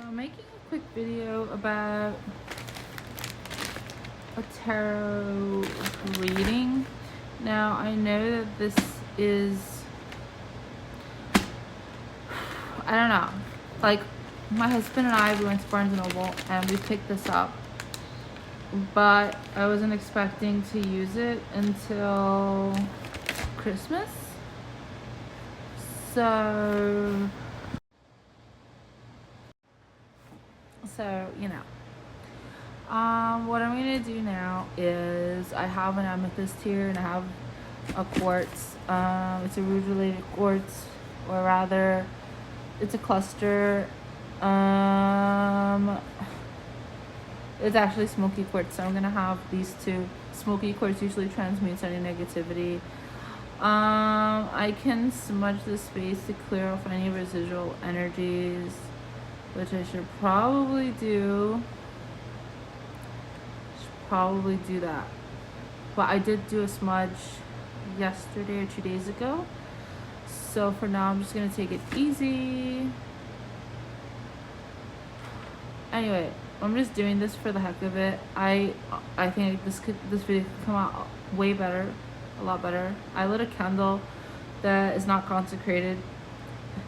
I'm making a quick video about a tarot reading. Now, I know that this is, I don't know, like my husband and I, we went to Barnes & Noble and we picked this up, but I wasn't expecting to use it until Christmas. So you know, what I'm gonna do now is I have an amethyst here and I have a quartz. It's a root related quartz, or rather it's a cluster. It's actually smoky quartz, so I'm gonna have these two. Smoky quartz usually transmutes any negativity. I can smudge the space to clear off any residual energies, which I should probably do. That. But I did do a smudge yesterday or 2 days ago. So for now, I'm just gonna take it easy. Anyway, I'm just doing this for the heck of it. I think this video could come out way better, a lot better. I lit a candle that is not consecrated,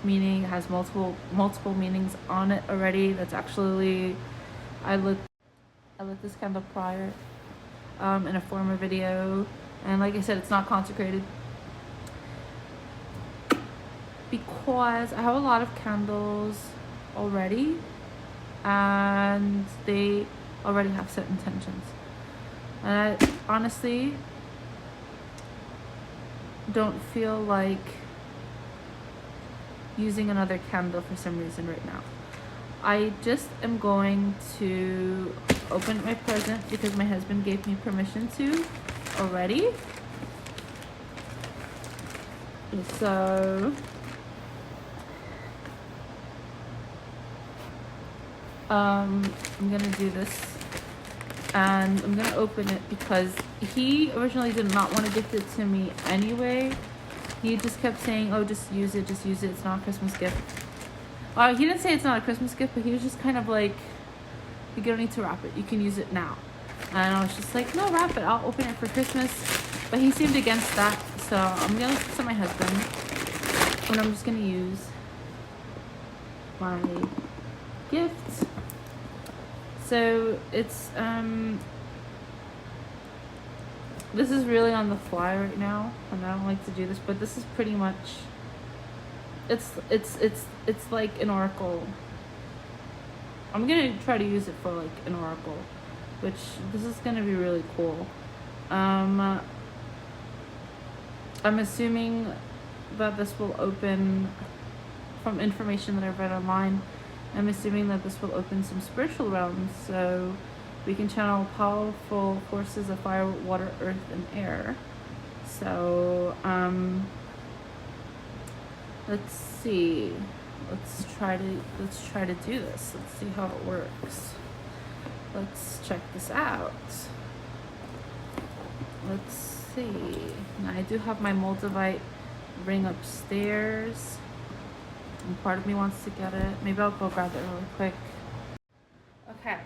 meaning it has multiple meanings on it already. That's actually, I lit this candle prior in a former video, and like I said, it's not consecrated because I have a lot of candles already and they already have set intentions, and I honestly don't feel like using another candle for some reason right now. I just am going to open my present because my husband gave me permission to already. So I'm gonna do this and I'm gonna open it because he originally did not want to gift it to me anyway. He just kept saying, oh, just use it, it's not a Christmas gift. He didn't say it's not a Christmas gift, but he was just kind of like, you don't need to wrap it, you can use it now. And I was just like, no, wrap it, I'll open it for Christmas. But he seemed against that, so I'm gonna listen to my husband and I'm just gonna use my gift. So it's this is really on the fly right now, and I don't like to do this, but this is pretty much, it's like an oracle. I'm gonna try to use it for like an oracle, which this is gonna be really cool. I'm assuming that this will open, from information that I've read online, I'm assuming that this will open some spiritual realms, so we can channel powerful forces of fire, water, earth, and air. So let's see. Let's try to do this. Let's see how it works. Let's check this out. Let's see. Now, I do have my Moldavite ring upstairs, and part of me wants to get it. Maybe I'll go grab it really quick. Okay,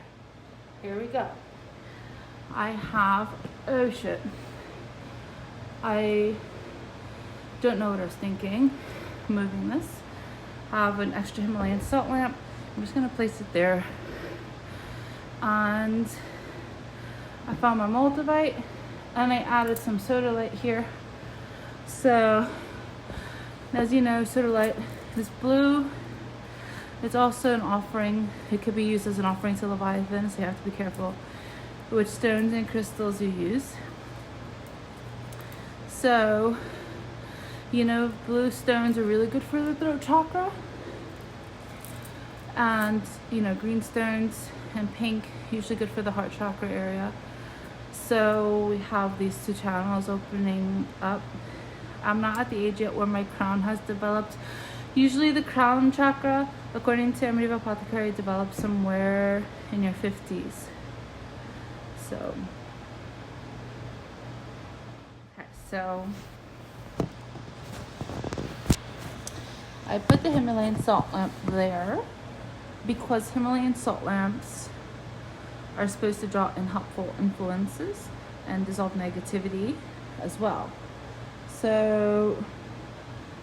here we go. I have, oh shit, I don't know what I was thinking moving this. I have an extra Himalayan salt lamp. I'm just gonna place it there, and I found my Moldavite and I added some sodalite here. So as you know, sodalite is blue. It's also an offering. It could be used as an offering to Leviathan, so you have to be careful which stones and crystals you use. So, you know, blue stones are really good for the throat chakra, and you know, green stones and pink usually good for the heart chakra area. So we have these two channels opening up. I'm not at the age yet where my crown has developed. Usually the crown chakra, according to Amiva Apothecary, develops somewhere in your 50s. So, okay, so I put the Himalayan salt lamp there, because Himalayan salt lamps are supposed to draw in helpful influences and dissolve negativity as well. So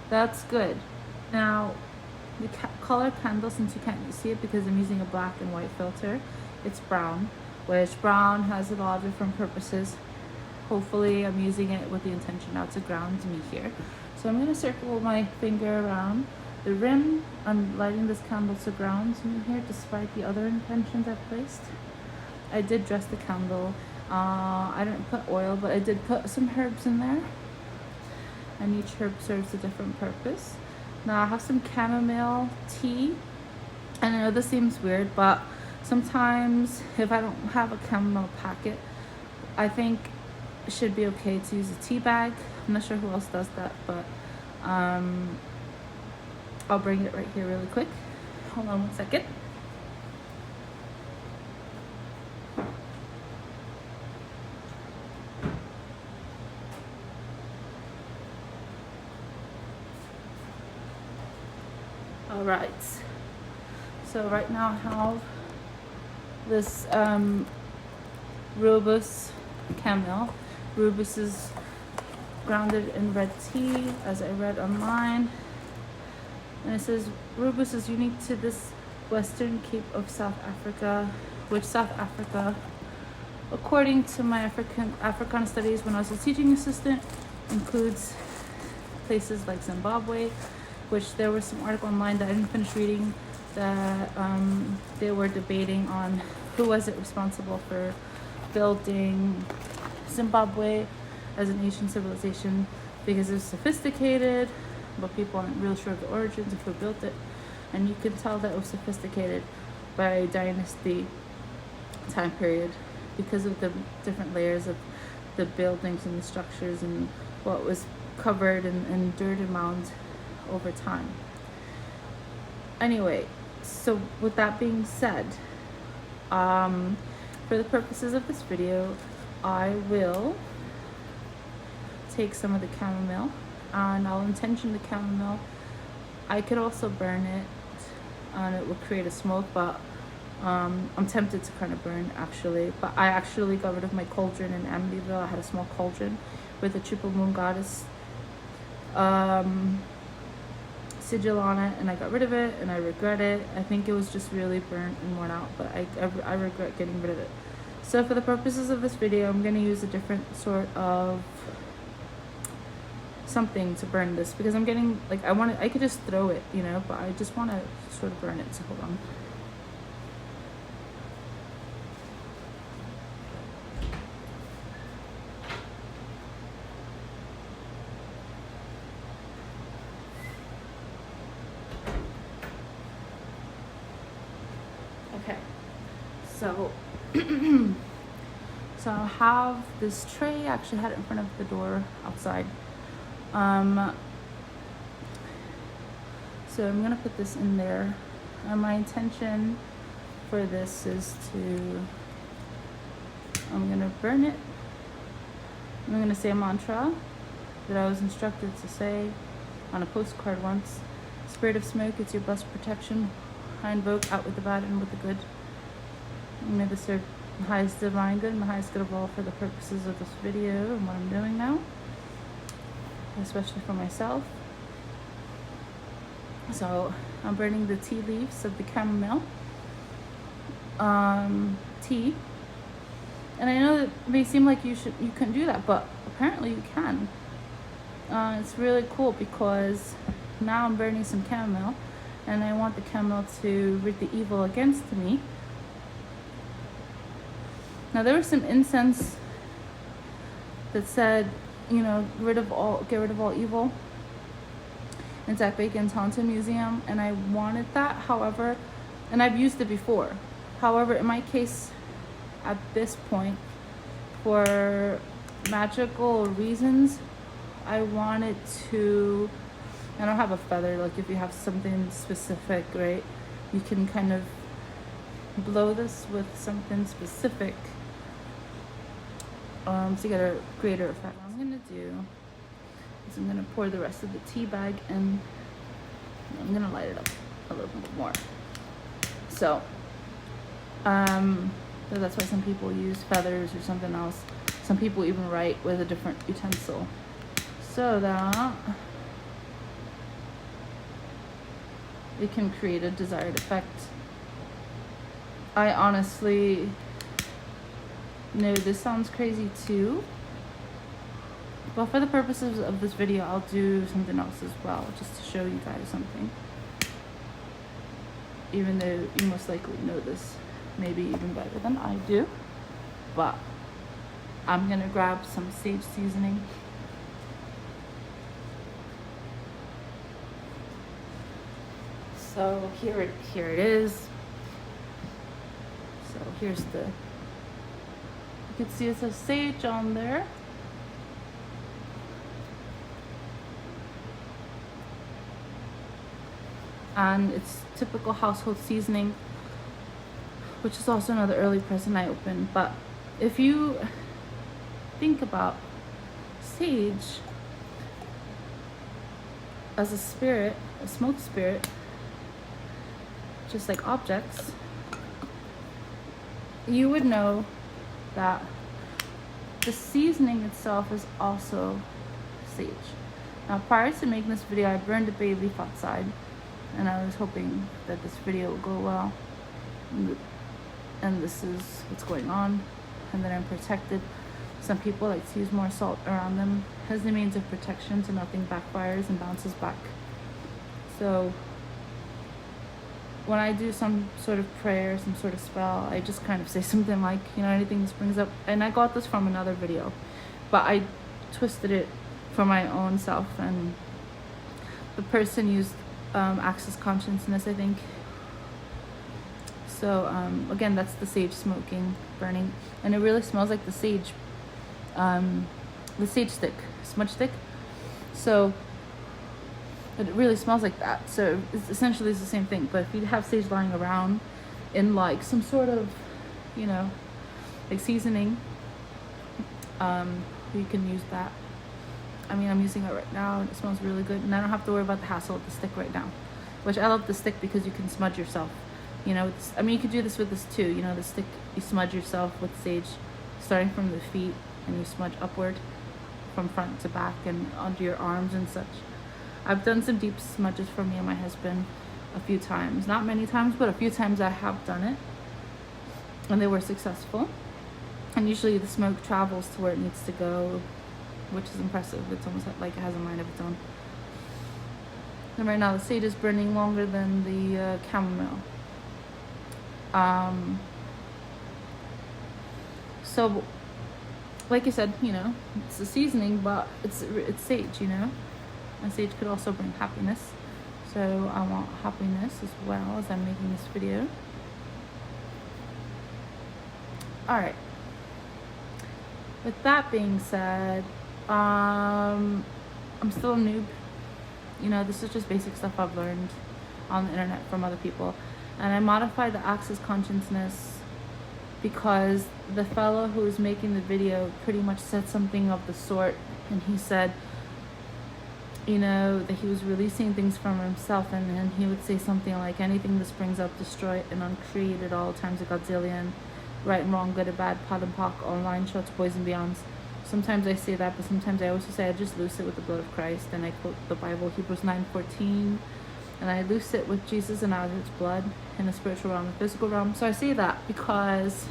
that's good. Now, the color candle, since you can't see it because I'm using a black and white filter, it's brown, which brown has a lot of different purposes. Hopefully I'm using it with the intention now to ground me here. So I'm going to circle my finger around the rim. I'm lighting this candle to ground me here despite the other intentions I've placed. I did dress the candle. I didn't put oil, but I did put some herbs in there, and each herb serves a different purpose. Now I have some chamomile tea, and I know this seems weird, but sometimes if I don't have a chamomile packet, I think it should be okay to use a tea bag. I'm not sure who else does that, but I'll bring it right here really quick. Hold on 1 second. All right, so right now I have this rooibos chamomile. Rooibos is grounded in red tea, as I read online, and it says rooibos is unique to this western cape of South Africa, which South Africa, according to my Africana studies when I was a teaching assistant, includes places like Zimbabwe, which there was some article online that I didn't finish reading that they were debating on who was it responsible for building Zimbabwe as an ancient civilization, because it was sophisticated, but people aren't real sure of the origins of who built it. And you can tell that it was sophisticated by dynasty time period because of the different layers of the buildings and the structures and what was covered in dirt and mounds over time. Anyway, so with that being said, for the purposes of this video, I will take some of the chamomile and I'll intention the chamomile. I could also burn it and it would create a smoke, but I'm tempted to kind of burn actually. But I actually got rid of my cauldron in Amityville. I had a small cauldron with a triple moon goddess sigil on it, and I got rid of it and I regret it. I think it was just really burnt and worn out, but I regret getting rid of it. So for the purposes of this video, I'm going to use a different sort of something to burn this, because I'm getting like I could just throw it, you know, but I just want to sort of burn it. So hold on. Okay, so so I have this tray. I actually had it in front of the door outside. So I'm gonna put this in there. My intention for this is I'm gonna burn it. I'm gonna say a mantra that I was instructed to say on a postcard once. Spirit of smoke, it's your best protection. I invoke out with the bad and with the good. May this serve the highest divine good and the highest good of all for the purposes of this video and what I'm doing now, especially for myself. So I'm burning the tea leaves of the chamomile tea, and I know that it may seem like you couldn't do that, but apparently you can. It's really cool because now I'm burning some chamomile, and I want the chamomile to rid the evil against me. Now there was some incense that said, you know, get rid of all evil. It's at Bacon's Haunted Museum, and I wanted that. However, and I've used it before. However, in my case, at this point, for magical reasons, I wanted to. I don't have a feather. Like if you have something specific, right? You can kind of blow this with something specific to get a greater effect. What I'm gonna do is I'm gonna pour the rest of the tea bag and I'm gonna light it up a little bit more. So so that's why some people use feathers or something else. Some people even write with a different utensil, so that it can create a desired effect. I honestly know this sounds crazy too, but for the purposes of this video, I'll do something else as well, just to show you guys something. Even though you most likely know this maybe even better than I do. But I'm gonna grab some sage seasoning. So here it is. So here's the, you can see it says sage on there. And it's typical household seasoning, which is also another early present I opened. But if you think about sage as a spirit, a smoke spirit, just like objects, you would know that the seasoning itself is also sage. Now, prior to making this video, I burned a bay leaf outside, and I was hoping that this video would go well. And this is what's going on, and that I'm protected. Some people like to use more salt around them as the means of protection, so nothing backfires and bounces back. So when I do some sort of prayer, some sort of spell, I just kind of say something like, you know, anything that brings up, and I got this from another video, but I twisted it for my own self, and the person used access consciousness, I think. So again, that's the sage smoking, burning, and it really smells like the sage stick, smudge stick. So it really smells like that. So it's essentially it's the same thing. But if you have sage lying around in like some sort of, you know, like seasoning, you can use that. I mean, I'm using it right now, and it smells really good, and I don't have to worry about the hassle of the stick right now, which I love the stick because you can smudge yourself. You know, I mean, you could do this with this too. You know, the stick, you smudge yourself with sage, starting from the feet, and you smudge upward from front to back and onto your arms and such. I've done some deep smudges for me and my husband a few times. Not many times, but a few times I have done it, and they were successful. And usually the smoke travels to where it needs to go, which is impressive. It's almost like it has a mind of its own. And right now the sage is burning longer than the chamomile. So like I said, you know, it's a seasoning, but it's sage, you know, and sage could also bring happiness. So I want happiness as well as I'm making this video. All right, with that being said, I'm still a noob. You know, this is just basic stuff I've learned on the internet from other people, and I modified the access consciousness because the fellow who was making the video pretty much said something of the sort, and he said, you know, that he was releasing things from himself, and he would say something like, anything that springs up, destroy it, and uncreate it all times a godzillion, right and wrong, good and bad, pod and pock, online shots, boys and beyonds. Sometimes I say that, but sometimes I also say I just loose it with the blood of Christ, and I quote the Bible, Hebrews 9:14, and I loose it with Jesus and out of his blood in the spiritual realm and physical realm. So I say that because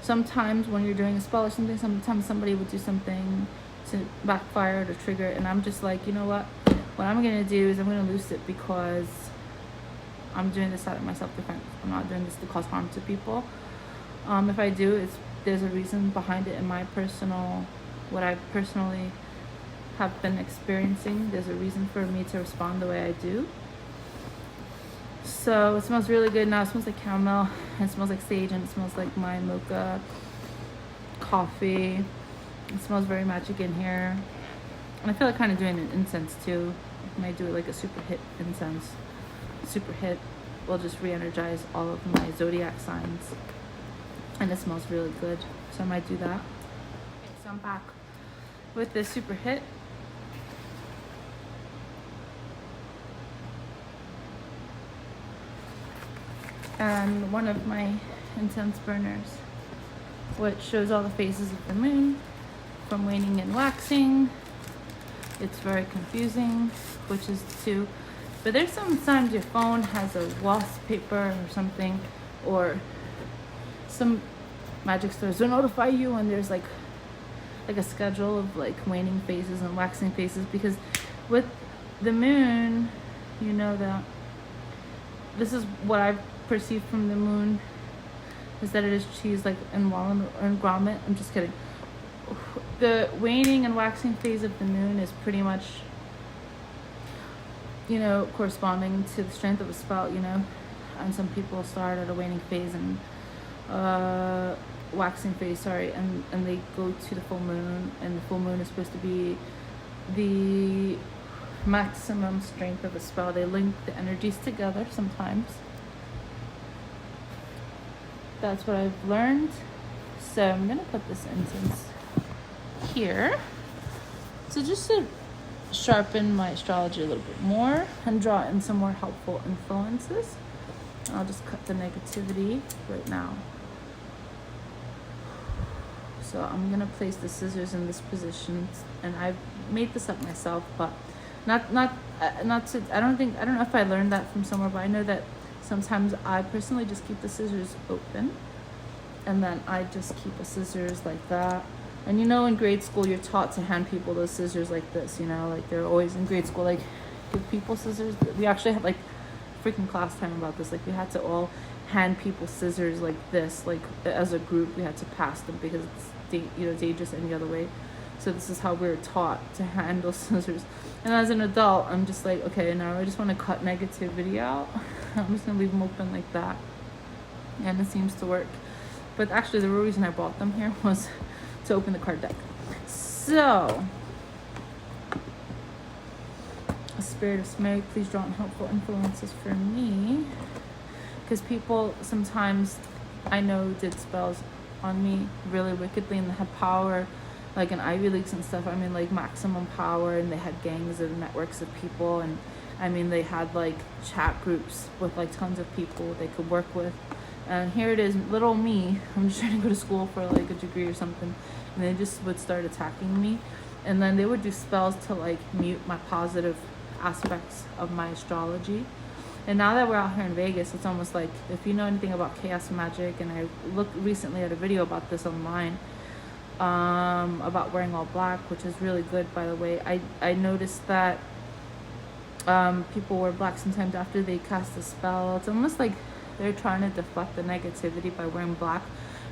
sometimes when you're doing a spell or something, sometimes somebody will do something to backfire or to trigger it, and I'm just like, you know what I'm gonna do is I'm gonna loose it because I'm doing this out of my self-defense. I'm not doing this to cause harm to people. If I do, there's a reason behind it in my personal, what I personally have been experiencing. There's a reason for me to respond the way I do. So it smells really good now. It smells like caramel, and it smells like sage, and it smells like my mocha coffee. It smells very magic in here, and I feel like kind of doing an incense too. I might do it like a super hit incense. Super hit will just re-energize all of my zodiac signs, and it smells really good, so I might do that. Okay, so I'm back with this super hit. and one of my intense burners, which shows all the phases of the moon from waning and waxing. It's very confusing, which is too. But there's sometimes your phone has a wallpaper or something, or some magic stores will notify you when there's like a schedule of like waning phases and waxing phases, because with the moon, you know that this is what I've perceived from the moon, is that it is she's like in grommet. I'm just kidding. The waning and waxing phase of the moon is pretty much, you know, corresponding to the strength of a spell, you know. And some people start at a waning phase and waxing phase, sorry, and they go to the full moon, and the full moon is supposed to be the maximum strength of a spell. They link the energies together sometimes. That's what I've learned. So I'm gonna put this incense here, so just to sharpen my astrology a little bit more and draw in some more helpful influences. I'll just cut the negativity right now. So I'm gonna place the scissors in this position, and I've made this up myself, but not to, I don't know if I learned that from somewhere, but I know that sometimes I personally just keep the scissors open, and then I just keep the scissors like that. And you know, in grade school, you're taught to hand people those scissors like this, you know, like they're always in grade school, like give people scissors. We actually had like freaking class time about this. Like we had to all hand people scissors like this, like as a group, we had to pass them because it's, you know, dangerous any other way. So this is how we were taught to handle scissors. And as an adult, I'm just like, okay, now I just want to cut negativity out. I'm just gonna leave them open like that, and it seems to work. But actually, the real reason I brought them here was to open the card deck. So, a spirit of Mary, please draw in helpful influences for me, because people sometimes I know did spells on me really wickedly, and they had power, like in Ivy Leagues and stuff. I mean, like maximum power, and they had gangs and networks of people, and I mean, they had like chat groups with like tons of people they could work with. And here it is, little me, I'm just trying to go to school for like a degree or something, and they just would start attacking me. And then they would do spells to like mute my positive aspects of my astrology. And now that we're out here in Vegas, it's almost like, if you know anything about chaos magic, and I looked recently at a video about this online, about wearing all black, which is really good, by the way. I noticed that people wear black sometimes after they cast a spell. It's almost like they're trying to deflect the negativity by wearing black.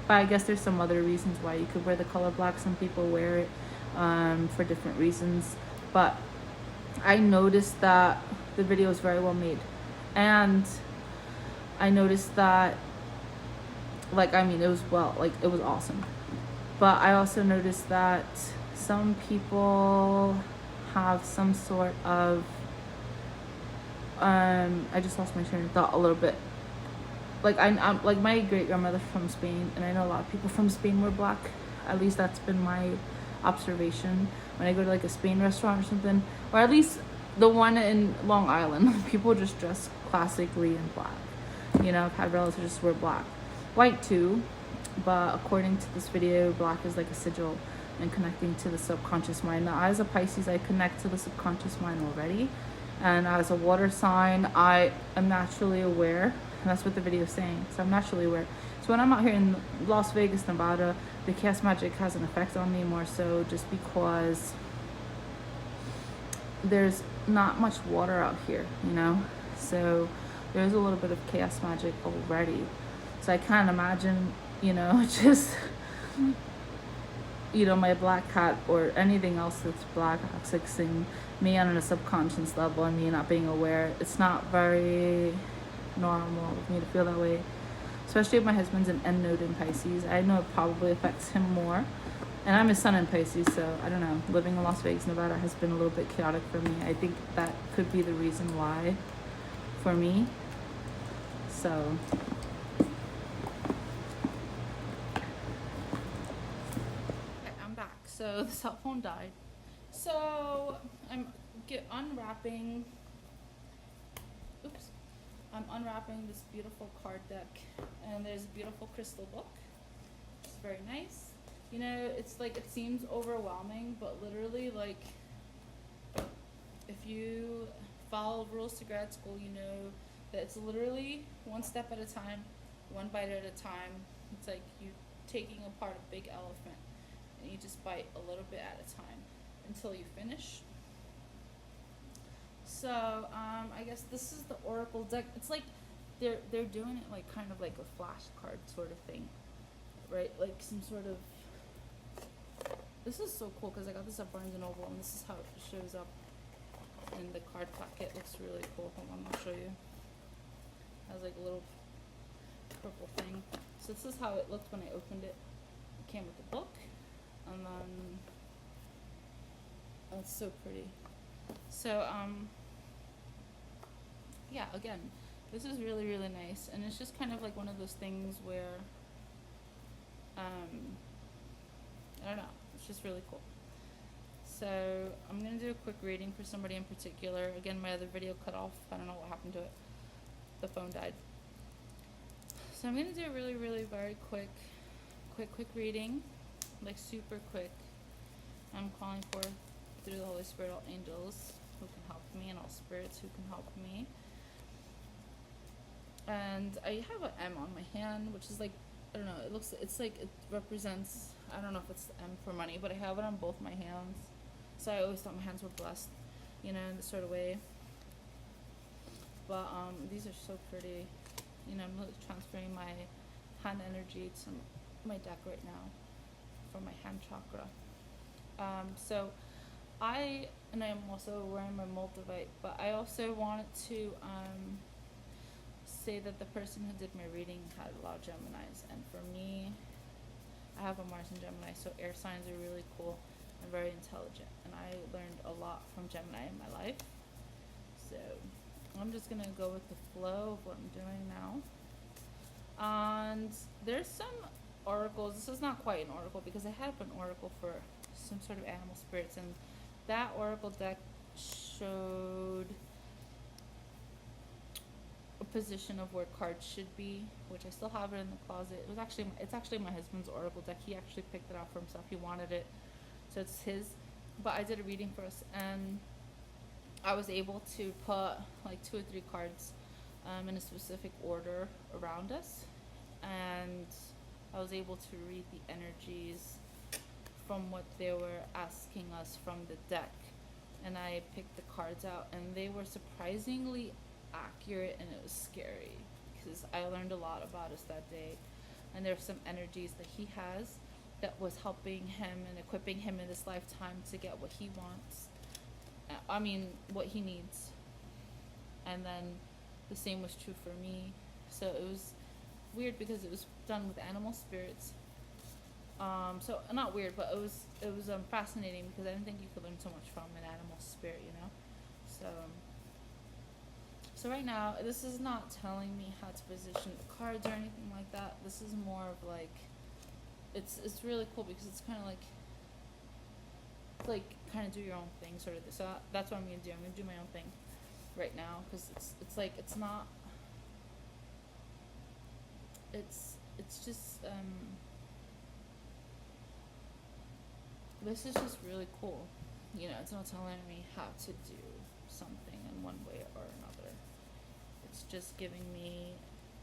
But I guess there's some other reasons why you could wear the color black. Some people wear it for different reasons. But I noticed that the video is very well made. And I noticed that, like, I mean, it was it was awesome. But I also noticed that some people have some sort of, I just lost my train of thought a little bit. Like I'm like, my great grandmother from Spain, and I know a lot of people from Spain wear black. At least that's been my observation when I go to like a Spain restaurant or something, or at least the one in Long Island. People just dress classically in black. You know, I've had relatives just wear black, white too, but according to this video, black is like a sigil and connecting to the subconscious mind. Now, as a Pisces, I connect to the subconscious mind already, and as a water sign, I am naturally aware. And that's what the video is saying. So I'm naturally aware. So when I'm out here in Las Vegas, Nevada, the chaos magic has an effect on me more so just because there's not much water out here, you know? So there's a little bit of chaos magic already. So I can't imagine, you know, just, you know, my black cat or anything else that's black accessing me on a subconscious level, and me not being aware. It's not very normal for me to feel that way, especially if my husband's an end node in Pisces. I know it probably affects him more, and I'm his sun in Pisces, so I don't know. Living in Las Vegas, Nevada has been a little bit chaotic for me. I think that could be the reason why for me. So okay, I'm back. So the cell phone died, so I'm unwrapping. Oops. I'm unwrapping this beautiful card deck, and there's a beautiful crystal book. It's very nice. You know, it's like, it seems overwhelming, but literally, like, if you follow rules to grad school, you know that it's literally one step at a time, one bite at a time. It's like you taking apart a big elephant, and you just bite a little bit at a time until you finish. So I guess this is the Oracle deck. It's like they're doing it like kind of like a flashcard sort of thing, right? Like some sort of. This is so cool because I got this at Barnes and Noble, and this is how it shows up in the card packet. Looks really cool. Hold on, I'll show you. It has like a little purple thing. So this is how it looked when I opened it. It came with the book, and then it's so pretty. So yeah, again, this is really, really nice, and it's just kind of like one of those things where I don't know, it's just really cool. So I'm gonna do a quick reading for somebody in particular. Again, my other video cut off. I don't know what happened to it. The phone died. So I'm gonna do a really, really very quick reading, like super quick. I'm calling for, through the Holy Spirit, all angels who can help me, and all spirits who can help me. And I have an M on my hand, which is like, I don't know, it's like, it represents, I don't know if it's the M for money, but I have it on both my hands. So I always thought my hands were blessed, you know, in this sort of way. But these are so pretty. You know, I'm really transferring my hand energy to my deck right now for my hand chakra. So I am also wearing my multivite, but I also wanted to say that the person who did my reading had a lot of Geminis, and for me, I have a Mars in Gemini, so air signs are really cool and very intelligent, and I learned a lot from Gemini in my life. So I'm just gonna go with the flow of what I'm doing now. And there's some oracles. This is not quite an oracle because I have an oracle for some sort of animal spirits, and that oracle deck showed a position of where cards should be, which I still have it in the closet. It's actually my husband's oracle deck. He actually picked it out for himself. He wanted it, so it's his. But I did a reading for us, and I was able to put like 2 or 3 cards in a specific order around us, and I was able to read the energies from what they were asking us from the deck, and I picked the cards out, and they were surprisingly accurate, and it was scary because I learned a lot about us that day, and there's some energies that he has that was helping him and equipping him in this lifetime to get what he wants. What he needs. And then the same was true for me. So it was weird because it was done with animal spirits. So not weird, but it was fascinating because I didn't think you could learn so much from an animal spirit, you know. So right now, this is not telling me how to position the cards or anything like that. This is more of like, it's really cool because it's kind of like kind of do your own thing sort of. So that's what I'm gonna do. I'm gonna do my own thing right now because it's like, it's not, it's just this is just really cool. You know, it's not telling me how to do something in one way or another. It's just giving me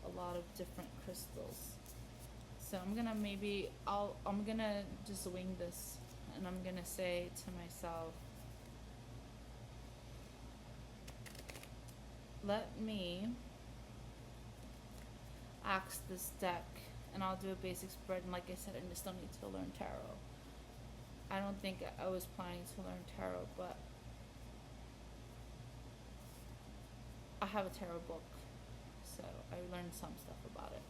a lot of different crystals. So I'm gonna just wing this, and I'm gonna say to myself, let me ask this deck, and I'll do a basic spread, and like I said, I just don't need to learn tarot. I don't think I was planning to learn tarot, but I have a tarot book, so I learned some stuff about it.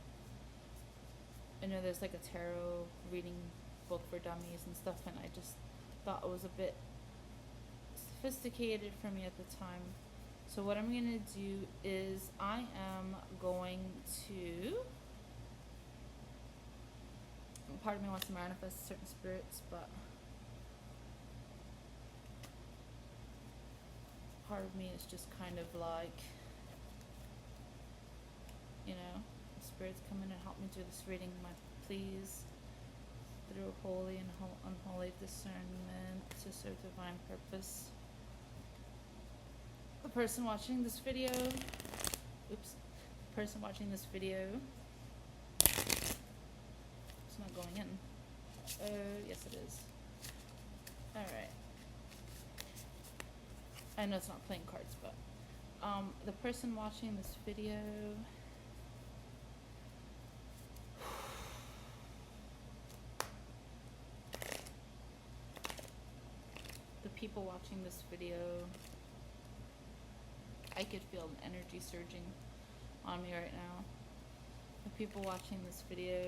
I know there's like a tarot reading book for dummies and stuff, and I just thought it was a bit sophisticated for me at the time. So what I'm going to do is I am going to, part of me wants to manifest certain spirits, but part of me is just kind of like, you know, spirits come in and help me through this reading, my please, through holy and unholy discernment to serve divine purpose. The person watching this video, oops, the person watching this video, it's not going in. Oh, yes it is. Alright. I know it's not playing cards, but the person watching this video, the people watching this video, I could feel an energy surging on me right now. The people watching this video,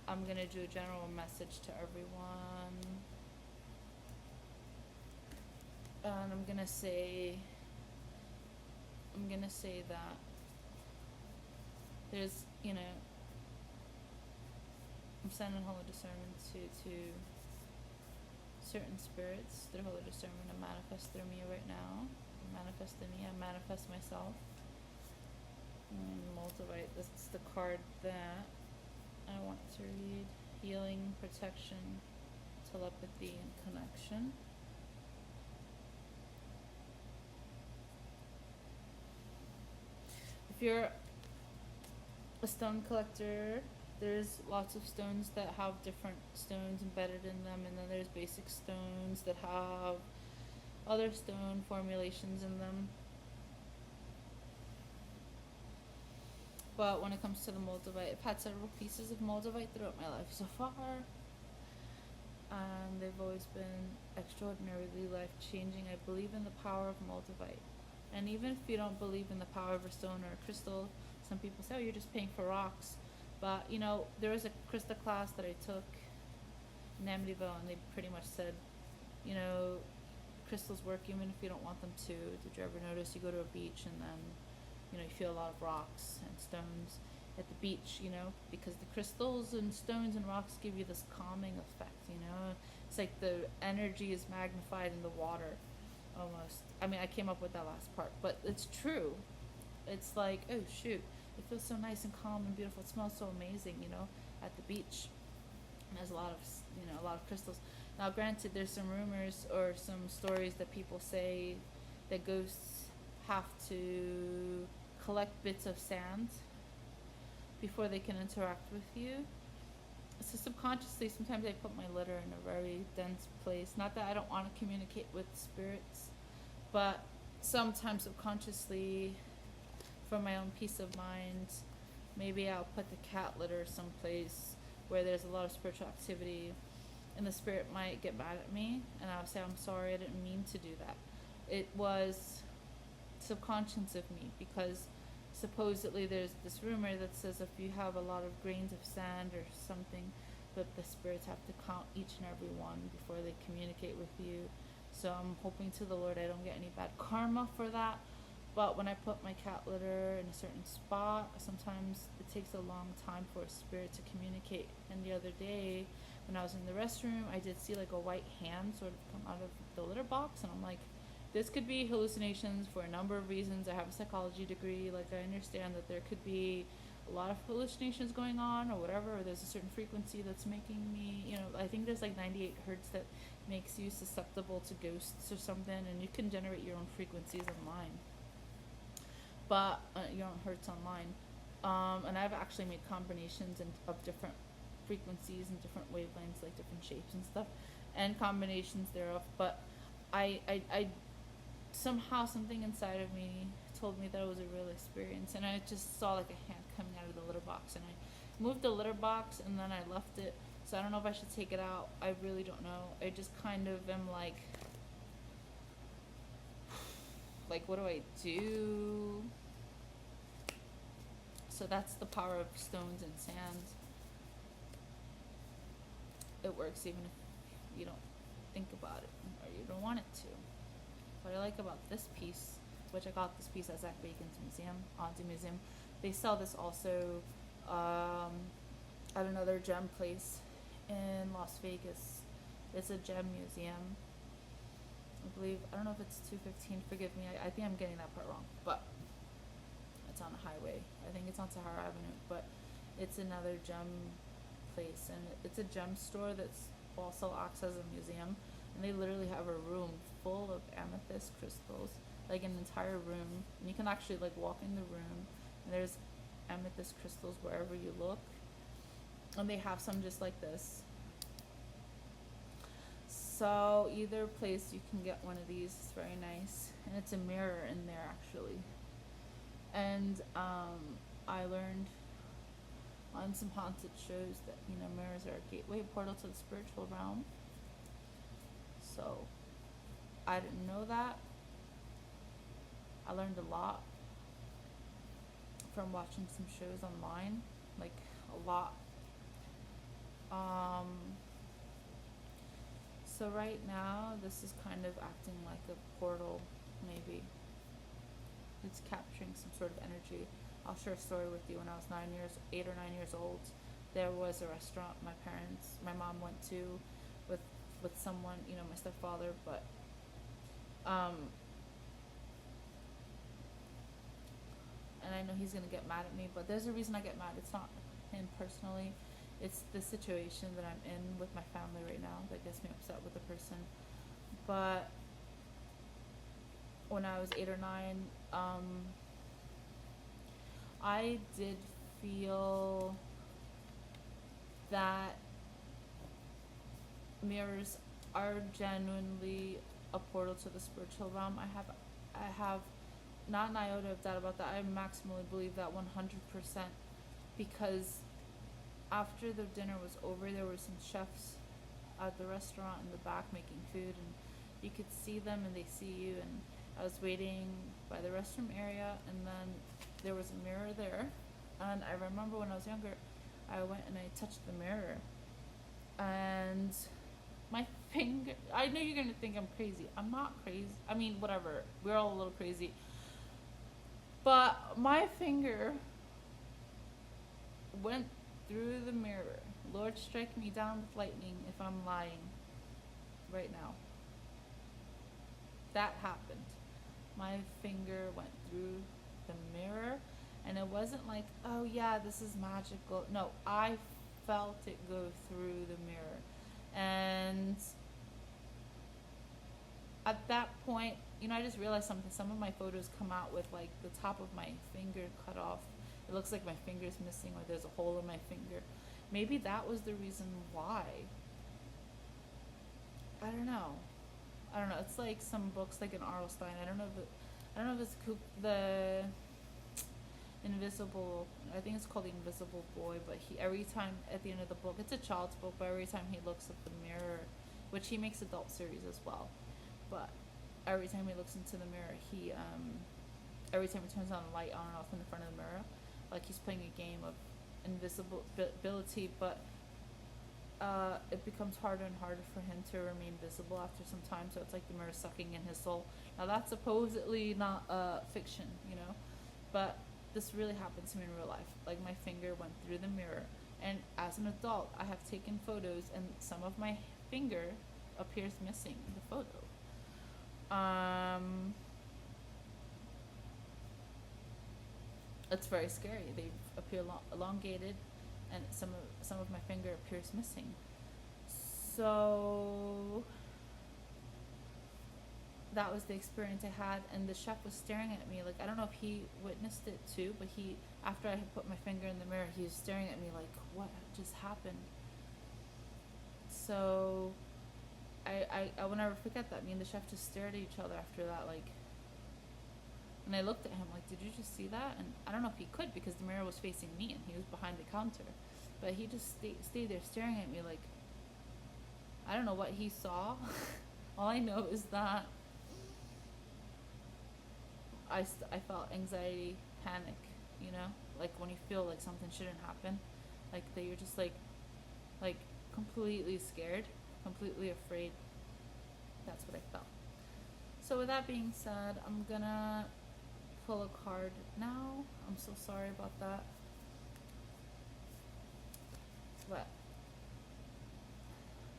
I'm gonna do a general message to everyone. And I'm gonna say that there's, you know, I'm sending holy discernment to certain spirits through holy discernment to manifest through me right now. Manifest in me, I manifest myself. Multivite, that's the card that I want to read. Healing, protection, telepathy, and connection. If you're a stone collector, there's lots of stones that have different stones embedded in them, and then there's basic stones that have other stone formulations in them. But when it comes to the moldavite, I've had several pieces of moldavite throughout my life so far, and they've always been extraordinarily life-changing. I believe in the power of moldavite. And even if you don't believe in the power of a stone or a crystal, some people say, oh, you're just paying for rocks. But, you know, there was a crystal class that I took in Amityville, and they pretty much said, you know, crystals work even if you don't want them to. Did you ever notice you go to a beach and then, you know, you feel a lot of rocks and stones at the beach, you know, because the crystals and stones and rocks give you this calming effect, you know. It's like the energy is magnified in the water almost. I mean, I came up with that last part, but it's true. It's like, oh shoot, it feels so nice and calm and beautiful. It smells so amazing, you know, at the beach. And there's a lot of, you know, a lot of crystals. Now, granted, there's some rumors or some stories that people say that ghosts have to collect bits of sand before they can interact with you. So subconsciously, sometimes I put my litter in a very dense place. Not that I don't want to communicate with spirits, but sometimes subconsciously, for my own peace of mind, maybe I'll put the cat litter someplace where there's a lot of spiritual activity, and the spirit might get mad at me, and I'll say, I'm sorry, I didn't mean to do that. It was subconscious of me, because supposedly there's this rumor that says if you have a lot of grains of sand or something, that the spirits have to count each and every one before they communicate with you. So I'm hoping to the Lord I don't get any bad karma for that. But when I put my cat litter in a certain spot, sometimes it takes a long time for a spirit to communicate. And the other day, when I was in the restroom, I did see like a white hand sort of come out of the litter box, and I'm like, this could be hallucinations for a number of reasons. I have a psychology degree. Like, I understand that there could be a lot of hallucinations going on or whatever, or there's a certain frequency that's making me, you know, I think there's like 98 hertz that makes you susceptible to ghosts or something, and you can generate your own frequencies online. But your own hertz online. And I've actually made combinations of different frequencies and different wavelengths, like different shapes and stuff, and combinations thereof. But I somehow something inside of me told me that it was a real experience, and I just saw like a hand coming out of the litter box, and I moved the litter box and then I left it. So I don't know if I should take it out. I really don't know. I just kind of am like what do I do? So that's the power of stones and sand. It works even if you don't think about it or you don't want it to. What I like about this piece, which I got this piece at Zach Bacon's museum, Auntie Museum, they sell this also at another gem place in Las Vegas. It's a gem museum. I believe, I don't know if it's 215, forgive me, I think I'm getting that part wrong, but it's on a highway. I think it's on Sahara Avenue, but it's another gem place, and it's a gem store that's also acts as a museum, and they literally have a room full of amethyst crystals, like an entire room, and you can actually like walk in the room, and there's amethyst crystals wherever you look, and they have some just like this. So either place you can get one of these. It's very nice, and it's a mirror in there actually. And I learned on some haunted shows that, you know, mirrors are a gateway portal to the spiritual realm. So I didn't know that. I learned a lot from watching some shows online, like a lot. So right now this is kind of acting like a portal, maybe. It's capturing some sort of energy. I'll share a story with you. When I was 8 or 9 years old, there was a restaurant my mom went to with someone, you know, my stepfather, but and I know he's gonna get mad at me, but there's a reason I get mad. It's not him personally. It's the situation that I'm in with my family right now that gets me upset with the person. But when I was 8 or 9, I did feel that mirrors are genuinely a portal to the spiritual realm. I have not an iota of doubt about that. I maximally believe that 100%, because after the dinner was over, there were some chefs at the restaurant in the back making food, and you could see them and they see you, and I was waiting by the restroom area, and then there was a mirror there, and I remember when I was younger, I went and I touched the mirror, and my finger, I know you're gonna think I'm crazy. I'm not crazy. I mean, whatever, we're all a little crazy, but my finger went through the mirror. Lord, strike me down with lightning if I'm lying right now. That happened. My finger went through the mirror, and it wasn't like, oh yeah, this is magical. No, I felt it go through the mirror. And at that point, you know, I just realized something. Some of my photos come out with like the top of my finger cut off. It looks like my finger's missing, or there's a hole in my finger. Maybe that was the reason why. I don't know. It's like some books, like an R.L. Stein. I don't know if it's the Invisible. I think it's called The Invisible Boy. But he, every time at the end of the book, it's a child's book, but every time he looks at the mirror, which he makes adult series as well. But every time he looks into the mirror, he every time he turns on the light on and off in the front of the mirror, like he's playing a game of invisibility, but it becomes harder and harder for him to remain visible after some time. So it's like the mirror sucking in his soul. Now that's supposedly not fiction, you know, but this really happened to me in real life. Like my finger went through the mirror, and as an adult, I have taken photos, and some of my finger appears missing in the photo. It's very scary. They appear elongated, and some of my finger appears missing. So that was the experience I had, and the chef was staring at me like, I don't know if he witnessed it too, but he, after I had put my finger in the mirror, he was staring at me like, what just happened? So I will never forget that. Me and the chef just stared at each other after that, like, and I looked at him like, did you just see that? And I don't know if he could, because the mirror was facing me and he was behind the counter, but he just stayed there staring at me like, I don't know what he saw. All I know is that I felt anxiety, panic, you know, like when you feel like something shouldn't happen, like that you're just like completely scared, completely afraid. That's what I felt. So with that being said, I'm gonna pull a card now. I'm so sorry about that, but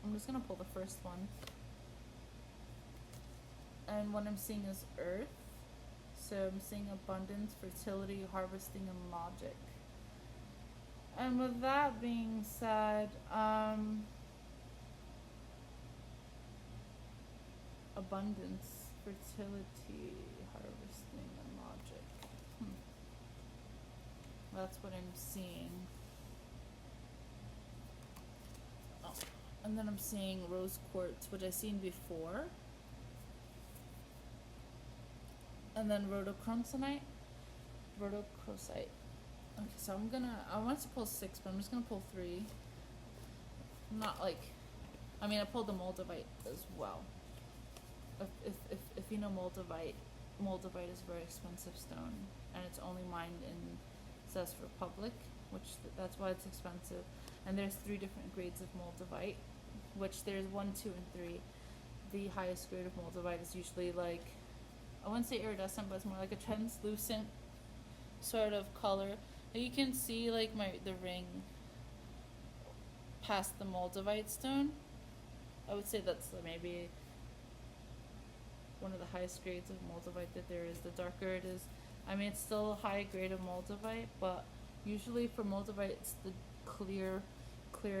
I'm just gonna pull the first one, and what I'm seeing is Earth. So I'm seeing abundance, fertility, harvesting, and logic. And with that being said, abundance, fertility, harvesting, and logic. That's what I'm seeing. Oh. And then I'm seeing rose quartz, which I've seen before. And then rhodochrosite. Rhodochrosite. Okay, so I want to pull 6, but I'm just gonna pull 3. I'm not like, I mean, I pulled the moldavite as well. If you know moldavite is a very expensive stone, and it's only mined in Czech Republic, which that's why it's expensive. And there's 3 different grades of moldavite, which there's 1, 2, and 3. The highest grade of moldavite is usually like, I wouldn't say iridescent, but it's more like a translucent sort of color. You can see like the ring past the moldavite stone. I would say that's maybe one of the highest grades of moldavite that there is. The darker it is, I mean, it's still a high grade of moldavite, but usually for moldavite, it's the clear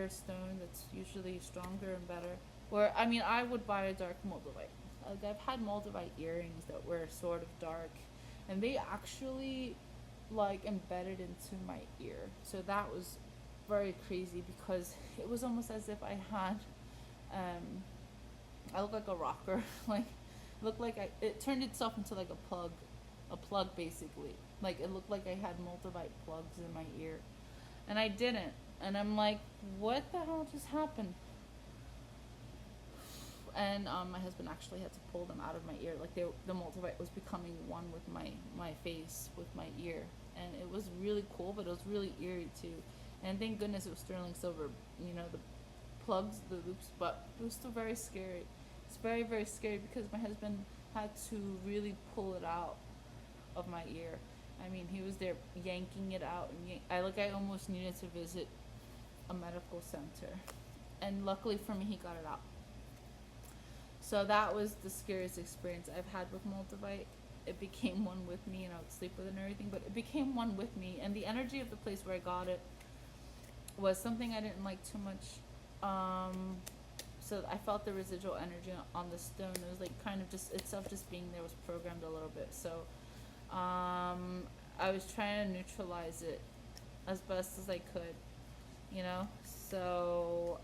stone that's usually stronger and better. Or, I mean, I would buy a dark moldavite. Like, I've had moldavite earrings that were sort of dark, and they actually like embedded into my ear. So that was very crazy, because it was almost as if I had I looked like a rocker. Like, looked like it turned itself into like a plug basically. Like, it looked like I had moldavite plugs in my ear, and I didn't. And I'm like, what the hell just happened? And my husband actually had to pull them out of my ear. Like, the moldavite was becoming one with my face, with my ear. And it was really cool, but it was really eerie too. And thank goodness it was sterling silver, the plugs, the loops, but it was still very scary. It's very, very scary, because my husband had to really pull it out of my ear. I mean, he was there yanking it out, and I almost needed to visit a medical center. And luckily for me, he got it out. So that was the scariest experience I've had with moldavite. It became one with me, and I would sleep with it and everything, but it became one with me. And the energy of the place where I got it was something I didn't like too much. So I felt the residual energy on the stone. It was like kind of just itself, just being there, was programmed a little bit. So I was trying to neutralize it as best as I could, so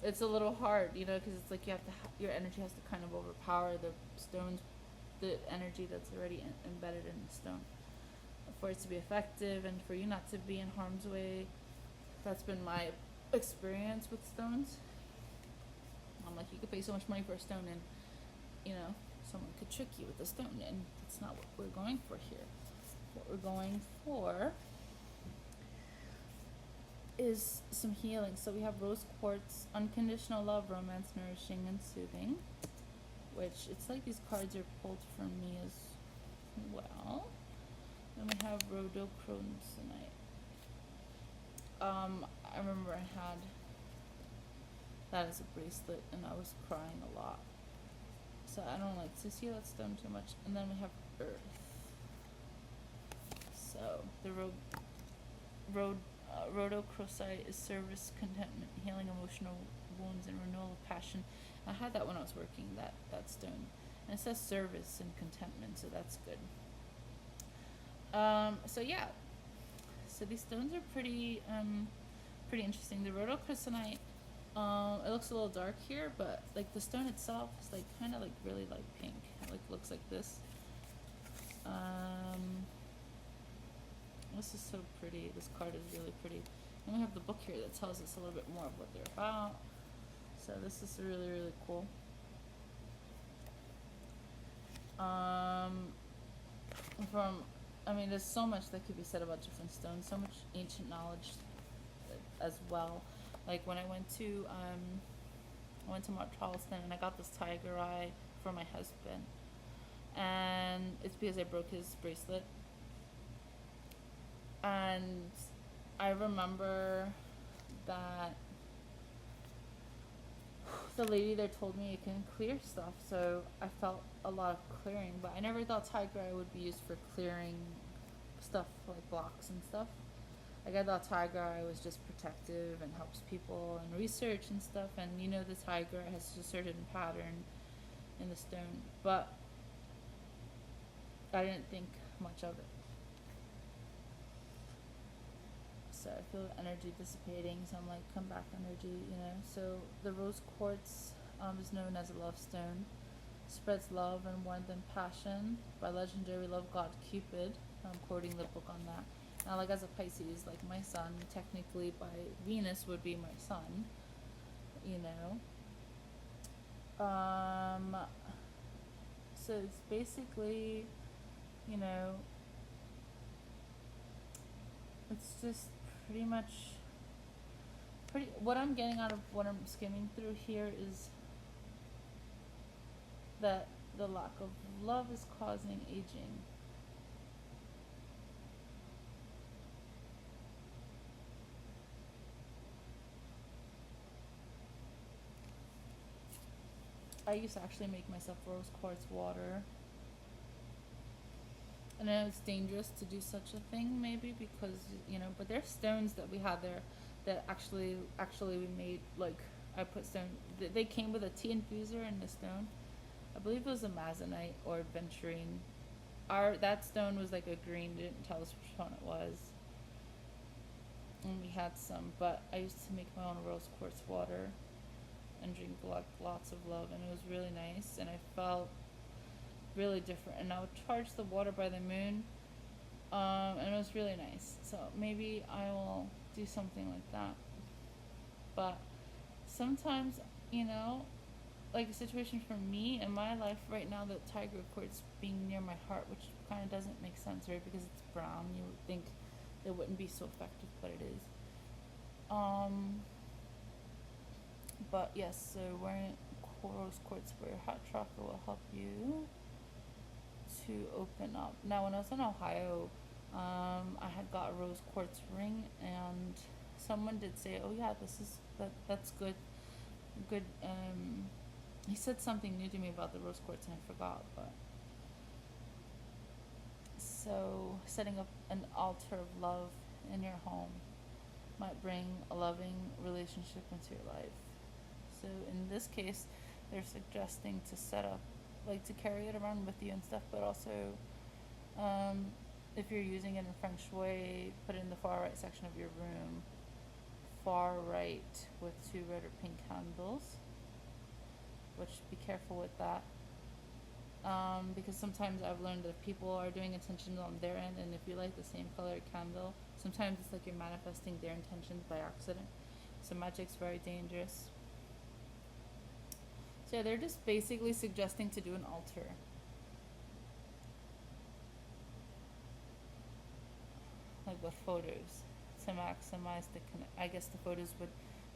it's a little hard, because it's like your energy has to kind of overpower the stones, the energy that's already embedded in the stone, for it to be effective and for you not to be in harm's way. That's been my experience with stones. I'm like, you could pay so much money for a stone, and someone could trick you with the stone, and that's not what we're going for here. What we're going for is some healing. So we have rose quartz, unconditional love, romance, nourishing, and soothing, which it's like these cards are pulled from me as well. Then we have rhodochrosite. I remember I had that as a bracelet, and I was crying a lot. So I don't like to see that stone too much. And then we have earth. So the rhodochrosite is service, contentment, healing emotional wounds, and renewal of passion. I had that when I was working that stone, and it says service and contentment, so that's good. So yeah, so these stones are pretty interesting. The rhodochrosite, it looks a little dark here, but like the stone itself is like kind of like really like pink. It like looks like this. This is so pretty. This card is really pretty. And we have the book here that tells us a little bit more of what they're about. So this is really, really cool. There's so much that could be said about different stones. So much ancient knowledge as well. Like when I went to Mount Charleston, and I got this tiger eye for my husband, and it's because I broke his bracelet. And I remember that the lady there told me it can clear stuff, so I felt a lot of clearing, but I never thought tiger would be used for clearing stuff like blocks and stuff. Like I thought tiger was just protective and helps people and research and stuff, and the tiger has a certain pattern in the stone, but I didn't think much of it. So I feel energy dissipating, so I'm like, come back energy. So the rose quartz is known as a love stone, spreads love and warmth and passion by legendary love god Cupid. I'm quoting the book on that. Now, like, as a Pisces, like my sun, technically by Venus would be my sun, so it's basically, it's just pretty much what I'm getting out of what I'm skimming through here is that the lack of love is causing aging. I used to actually make myself rose quartz water. And I know it's dangerous to do such a thing, maybe, because, but there's stones that we had there that actually we made, like, I put stone, they came with a tea infuser in the stone. I believe it was a Amazonite or Venturine. That stone was like a green, they didn't tell us which one it was. And we had some, but I used to make my own rose quartz water and drink lots of love, and it was really nice, and I felt really different. And I would charge the water by the moon, and it was really nice. So maybe I will do something like that. But sometimes, like a situation for me in my life right now, that tiger quartz being near my heart, which kind of doesn't make sense, right? Because it's brown, you would think it wouldn't be so effective, but it is. But yes, so wearing rose quartz for your heart chakra will help you to open up. Now, when I was in Ohio, I had got a rose quartz ring, and someone did say, "Oh yeah, that's good." He said something new to me about the rose quartz, and I forgot. But so setting up an altar of love in your home might bring a loving relationship into your life. So in this case, they're suggesting to set up, like, to carry it around with you and stuff, but also, if you're using it in feng shui, put it in the far right section of your room, far right, with 2 red or pink candles, which be careful with that, because sometimes I've learned that if people are doing intentions on their end, and if you light the same color candle, sometimes it's like you're manifesting their intentions by accident. So magic's very dangerous. So yeah, they're just basically suggesting to do an altar. Like with photos, to maximize I guess the photos would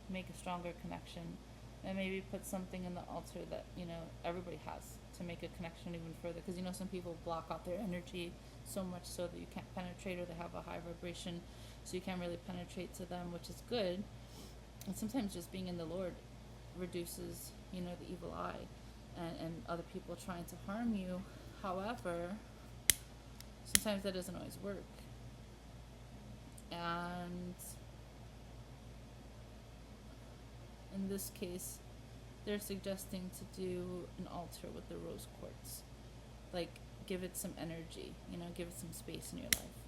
make a stronger connection. And maybe put something in the altar that, everybody has, to make a connection even further. Because, some people block out their energy so much so that you can't penetrate, or they have a high vibration, so you can't really penetrate to them, which is good. And sometimes just being in the Lord reduces, the evil eye and other people trying to harm you. However, sometimes that doesn't always work. And in this case, they're suggesting to do an altar with the rose quartz. Like, give it some energy, give it some space in your life.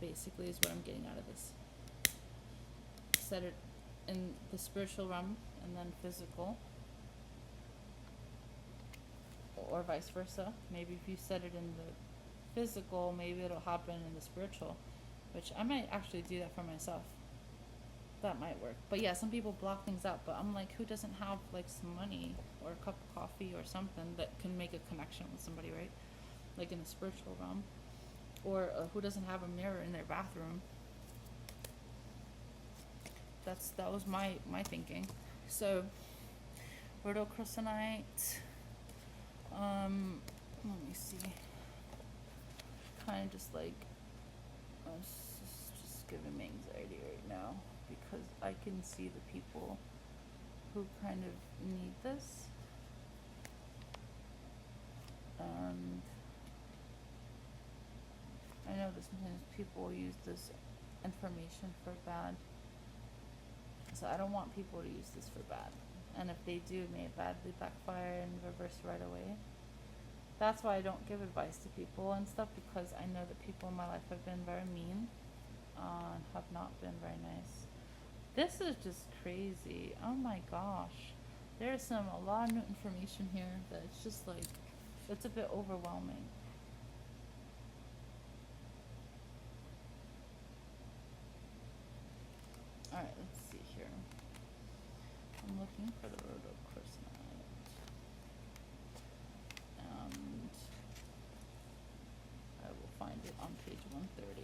Basically, is what I'm getting out of this. Set it in the spiritual realm and then physical. Or vice versa. Maybe if you set it in the physical, maybe it'll happen in the spiritual. Which I might actually do that for myself. That might work. But yeah, some people block things out, but I'm like, who doesn't have like some money or a cup of coffee or something that can make a connection with somebody, right? Like in the spiritual realm. Or who doesn't have a mirror in their bathroom? That was my thinking. So rhodochrosonite, let me see, kind of just like, it's just giving me anxiety right now, because I can see the people who kind of need this. And I know that sometimes people use this information for bad. So I don't want people to use this for bad. And if they do, may it badly backfire and reverse right away. That's why I don't give advice to people and stuff, because I know that people in my life have been very mean and have not been very nice. This is just crazy. Oh my gosh. There's a lot of new information here that it's just like, it's a bit overwhelming. Alright, let's see here. I'm looking for the rhodochrosonite. And I will find it on page 130.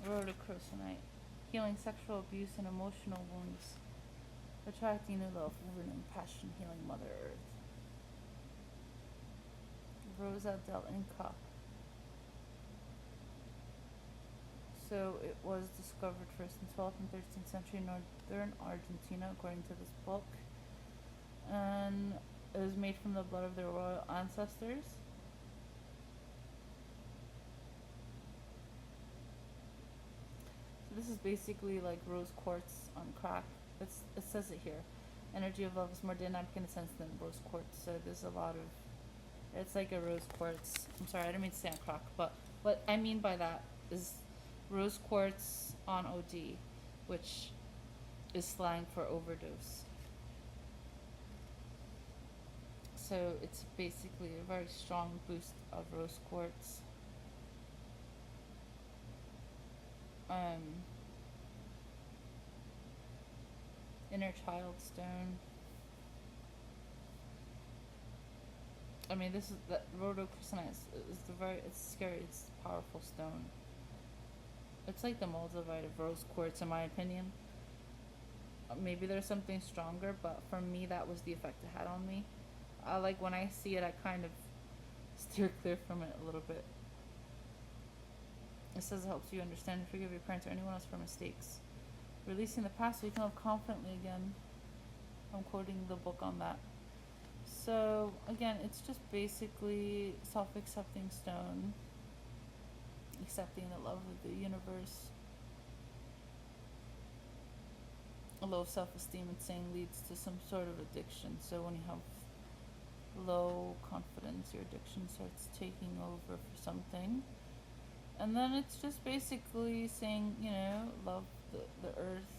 Rhodochrosonite, healing sexual abuse and emotional wounds, attracting new love, ruining passion, healing Mother Earth. Rosa del Inca. So it was discovered first in 12th and 13th century northern Argentina, according to this book. And it was made from the blood of their royal ancestors. So this is basically like rose quartz on crack. It says it here. Energy of love is more dynamic in a sense than rose quartz. So there's a lot of, it's like a rose quartz. I'm sorry, I didn't mean to say on crack, but what I mean by that is rose quartz on OD, which is slang for overdose. So it's basically a very strong boost of rose quartz. Inner child stone. I mean, this is that rhodochrosonite is it's scary. It's a powerful stone. It's like the moldavite of rose quartz, in my opinion. Maybe there's something stronger, but for me, that was the effect it had on me. Like when I see it, I kind of steer clear from it a little bit. It says it helps you understand and forgive your parents or anyone else for mistakes. Releasing the past so you can live confidently again. I'm quoting the book on that. So again, it's just basically self-accepting stone, accepting the love of the universe. A low self-esteem, it's saying, leads to some sort of addiction. So when you have low confidence, your addiction starts taking over for something. And then it's just basically saying, you know, love the earth.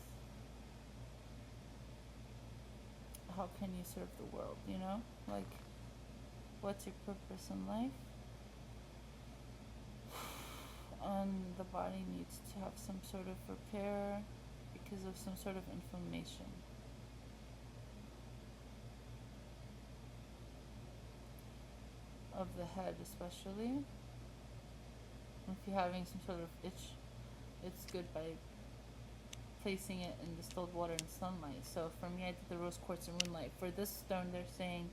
How can you serve the world, you know? Like, what's your purpose in life? And the body needs to have some sort of repair because of some sort of inflammation. Of the head especially. If you're having some sort of itch, it's good by placing it in distilled water and sunlight. So for me, I did the rose quartz and moonlight. For this stone, they're saying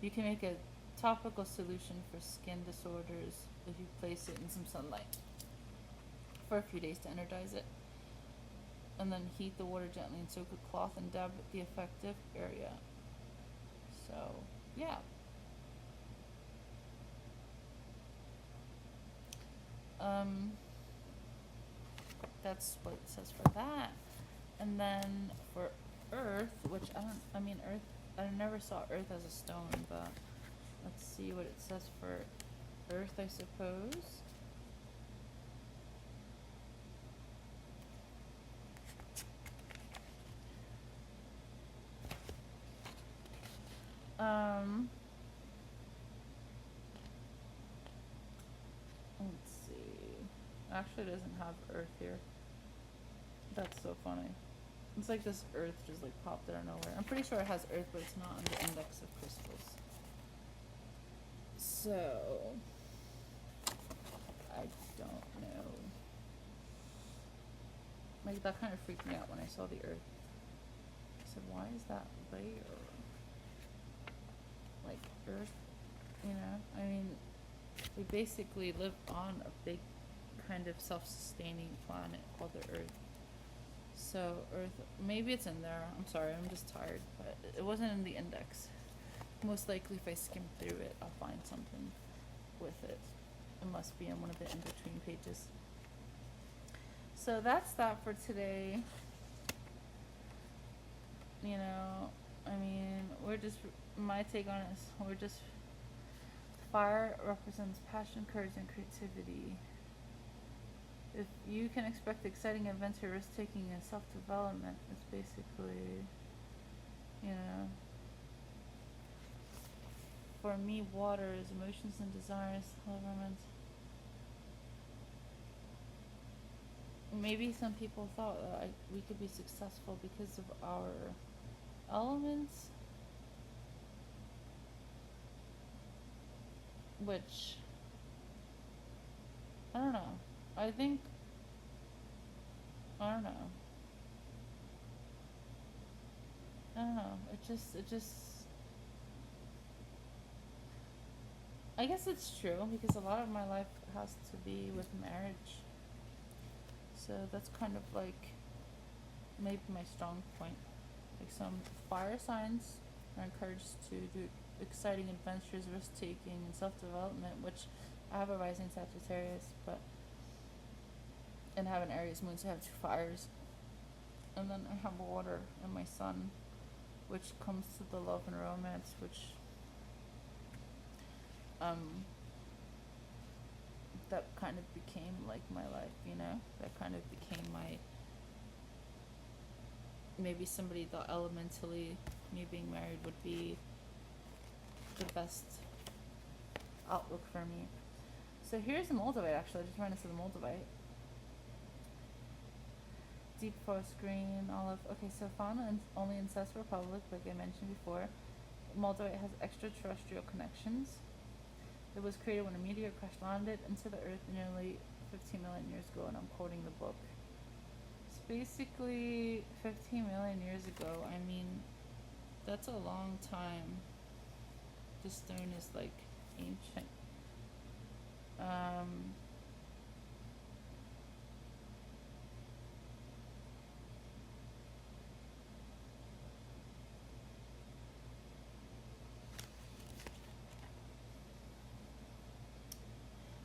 you can make a topical solution for skin disorders if you place it in some sunlight for a few days to energize it. And then heat the water gently and soak a cloth and dab the affected area. So, yeah. That's what it says for that. And then for earth, which earth, I never saw earth as a stone, but let's see what it says for earth, I suppose. Let's see. Actually, it doesn't have earth here. That's so funny. It's like this earth just like popped out of nowhere. I'm pretty sure it has earth, but it's not on the index of crystals. So, I don't know. Like, that kind of freaked me out when I saw the earth. I said, why is that there? Like, earth, you know? I mean, We basically live on a big kind of self-sustaining planet called the Earth. So Earth, maybe it's in there. I'm sorry, I'm just tired, but it wasn't in the index. Most likely, if I skim through it, I'll find something with it. It must be in one of the in-between pages. So that's that for today. You know, I mean, my take on it is we're just, fire represents passion, courage, and creativity. If you can expect exciting adventure, risk-taking, and self-development, it's basically, you know, for me, water is emotions and desires, however, maybe some people thought that we could be successful because of our elements, which, I don't know. I think, I don't know. I don't know. It just, I guess it's true because a lot of my life has to be with marriage. So that's kind of like maybe my strong point. Like some fire signs are encouraged to do exciting adventures, risk taking, and self development, which I have a rising Sagittarius, and have an Aries moon, so I have 2 fires. And then I have water in my sun, which comes to the love and romance, which that kind of became like my life, you know? That kind of became my, maybe somebody thought elementally me being married would be the best outlook for me. So here's the Moldavite, actually. I just ran into the Moldavite. Deep forest green, olive. Okay, so fauna only in Cess Republic, like I mentioned before. Moldavite has extraterrestrial connections. It was created when a meteor crash landed into the Earth nearly 15 million years ago, and I'm quoting the book. It's basically 15 million years ago. I mean, that's a long time. This stone is like ancient.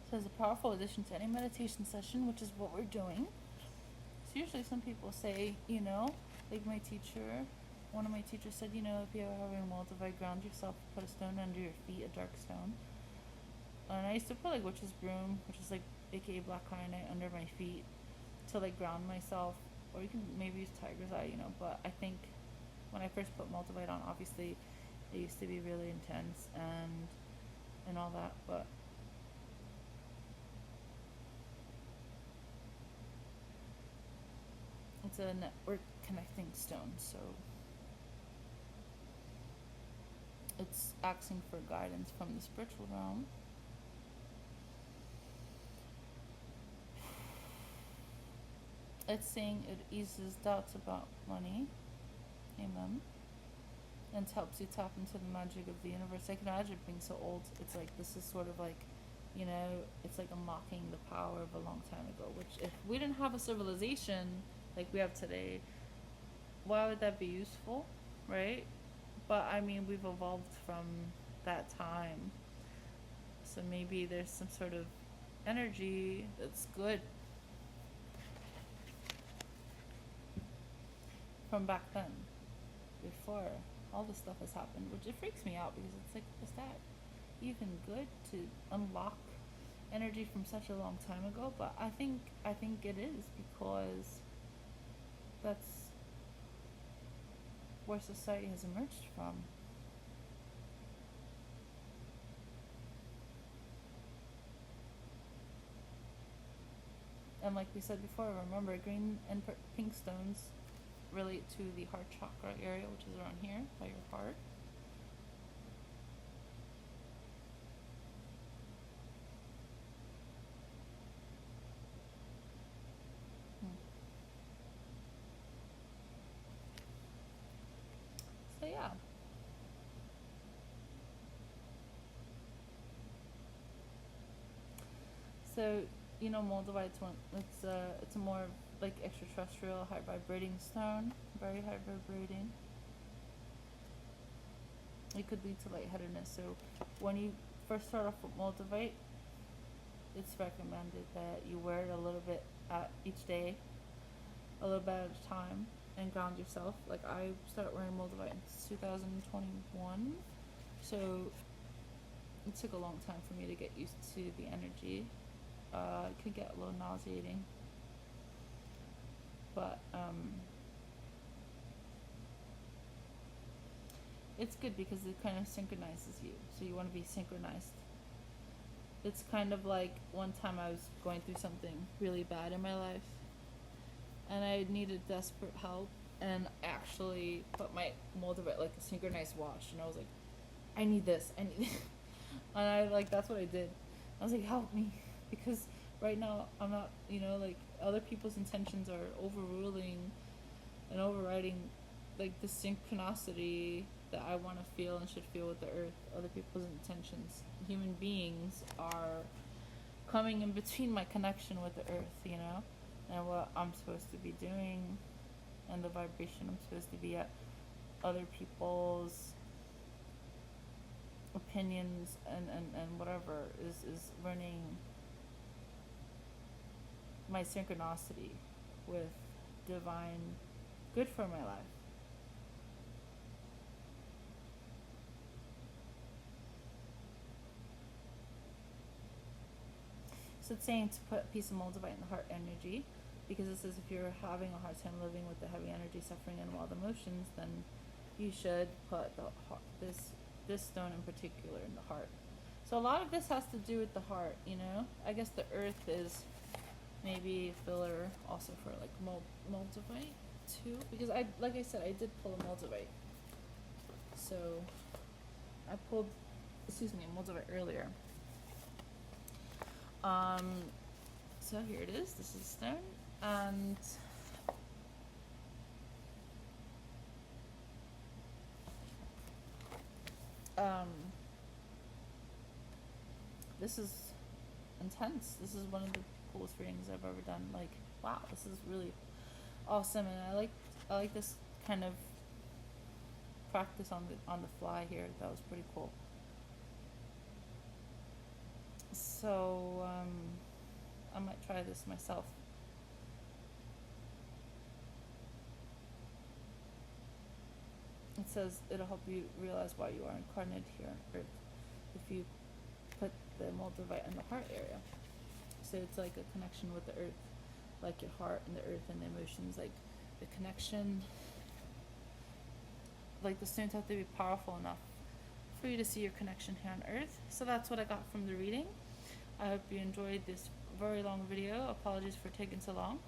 So it's a powerful addition to any meditation session, which is what we're doing. So usually some people say, you know, like one of my teachers said, you know, if you're having a Moldavite, ground yourself, put a stone under your feet, a dark stone. And I used to put like witch's broom, which is like aka black kyanite, under my feet to like ground myself. Or you can maybe use tiger's eye, you know, but I think when I first put Moldavite on, obviously it used to be really intense and all that, but it's a network connecting stone, so it's asking for guidance from the spiritual realm. It's saying it eases doubts about money. Amen. And helps you tap into the magic of the universe. I can imagine being so old. It's like this is sort of like, you know, it's like unlocking the power of a long time ago. Which, if we didn't have a civilization like we have today, why would that be useful, right? But I mean, we've evolved from that time. So maybe there's some sort of energy that's good from back then, before all this stuff has happened, which it freaks me out because it's like, is that even good to unlock energy from such a long time ago? But I think it is, because that's where society has emerged from. And like we said before, remember, green and pink stones relate to the heart chakra area, which is around here by your heart. So yeah. So, you know, moldavite, it's a more like extraterrestrial, high vibrating stone, very high vibrating. It could lead to lightheadedness. So, when you first start off with moldavite, it's recommended that you wear it a little bit at each day, a little bit at a time, and ground yourself. Like I started wearing moldavite in 2021, so it took a long time for me to get used to the energy. It could get a little nauseating, but it's good because it kind of synchronizes you. So you want to be synchronized. It's kind of like one time I was going through something really bad in my life, and I needed desperate help, and actually put my moldavite like a synchronized watch, and I was like, I need this, I need this. And I like that's what I did. I was like, help me, because right now I'm not, you know, like other people's intentions are overruling and overriding like the synchronicity that I want to feel and should feel with the earth. Other people's intentions, human beings, are coming in between my connection with the earth, you know, and what I'm supposed to be doing, and the vibration I'm supposed to be at. Other people's opinions and whatever is running my synchronicity with divine good for my life. So it's saying to put a piece of moldavite in the heart energy, because it says if you're having a hard time living with the heavy energy, suffering, and wild emotions, then you should put this stone in particular in the heart. So a lot of this has to do with the heart, you know. I guess the earth is maybe a filler also for like moldavite too, because like I said, I did pull a moldavite. So I pulled, excuse me, a moldavite earlier. So here it is. This is stone, and this is intense. This is one of the coolest readings I've ever done. Like, wow, this is really awesome, and I like this kind of practice on the fly here. That was pretty cool. So I might try this myself. It says it'll help you realize why you are incarnated here on Earth if you put the moldavite in the heart area. So it's like a connection with the earth, like your heart and the earth and the emotions, like the connection. Like the stones have to be powerful enough for you to see your connection here on earth. So that's what I got from the reading. I hope you enjoyed this very long video. Apologies for taking so long.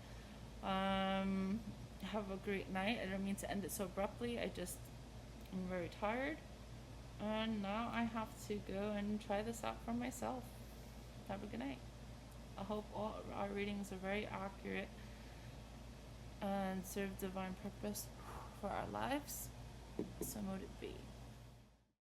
Have a great night. I don't mean to end it so abruptly. I'm very tired. And now I have to go and try this out for myself. Have a good night. I hope all our readings are very accurate and serve divine purpose for our lives. So mote it be.